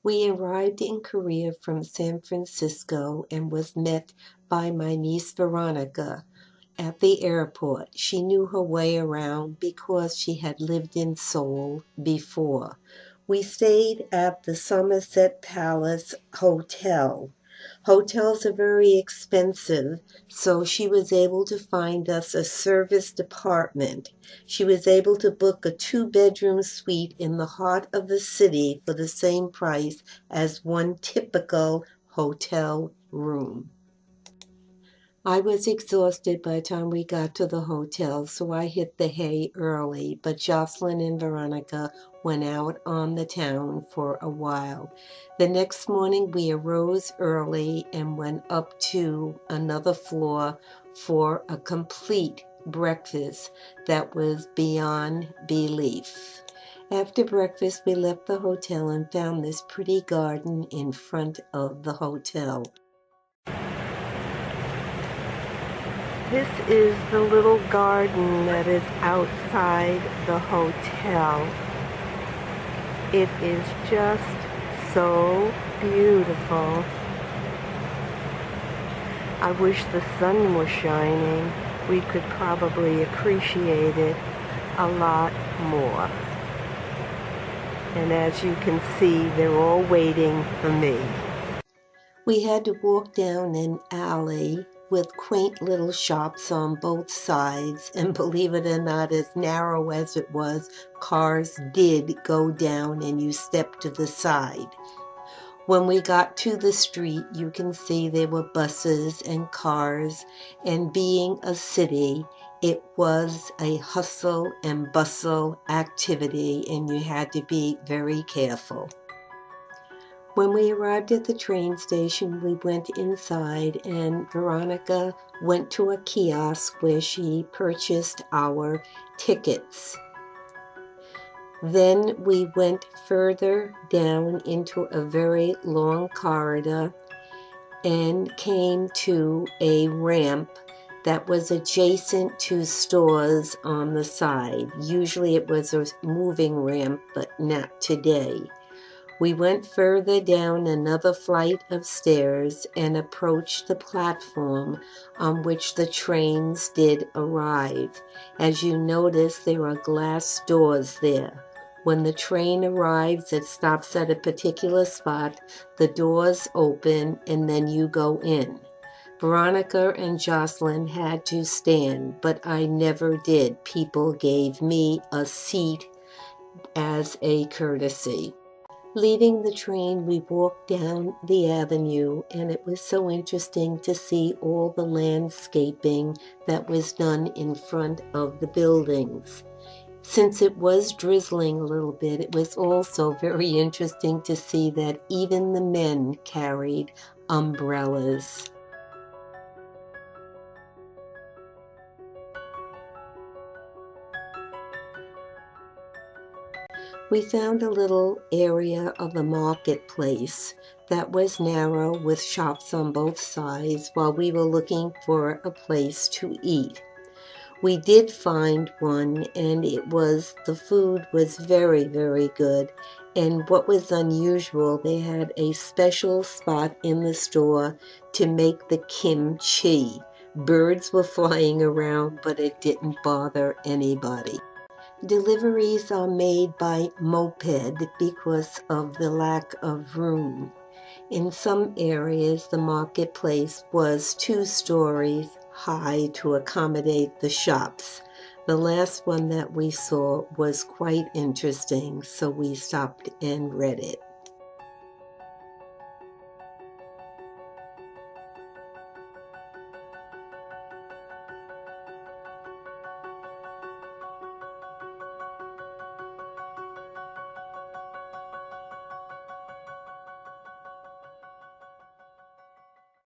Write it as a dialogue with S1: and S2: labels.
S1: We arrived in Korea from San Francisco and was met by my niece Veronica at the airport. She knew her way around because she had lived in Seoul before. We stayed at the Somerset Palace Hotel. Hotels are very expensive, so she was able to find us a serviced apartment. She was able to book a 2-bedroom suite in the heart of the city for the same price as one typical hotel room. I was exhausted by the time we got to the hotel, so I hit the hay early, but Jocelyn and Veronica went out on the town for a while. The next morning we arose early and went up to another floor for a complete breakfast that was beyond belief. After breakfast, we left the hotel and found this pretty garden in front of the hotel. This is the little garden that is outside the hotel. It is just so beautiful. I wish the sun was shining. We could probably appreciate it a lot more. And as you can see, they're all waiting for me. We had to walk down an alley with quaint little shops on both sides, and believe it or not, as narrow as it was, cars did go down and you stepped to the side. When we got to the street, you can see there were buses and cars, and being a city, it was a hustle and bustle activity, and you had to be very careful. When we arrived at the train station, we went inside and Veronica went to a kiosk where she purchased our tickets. Then we went further down into a very long corridor and came to a ramp that was adjacent to stores on the side. Usually it was a moving ramp, but not today. We went further down another flight of stairs and approached the platform on which the trains did arrive. As you notice, there are glass doors there. When the train arrives, it stops at a particular spot, the doors open, and then you go in. Veronica and Jocelyn had to stand, but I never did. People gave me a seat as a courtesy. Leaving the train, we walked down the avenue, and it was so interesting to see all the landscaping that was done in front of the buildings. Since it was drizzling a little bit, it was also very interesting to see that even the men carried umbrellas. We found a little area of the marketplace that was narrow with shops on both sides while we were looking for a place to eat. We did find one, and the food was very, very good. And what was unusual, they had a special spot in the store to make the kimchi. Birds were flying around, but it didn't bother anybody. Deliveries are made by moped because of the lack of room. In some areas, the marketplace was 2 stories high to accommodate the shops. The last one that we saw was quite interesting, so we stopped and read it.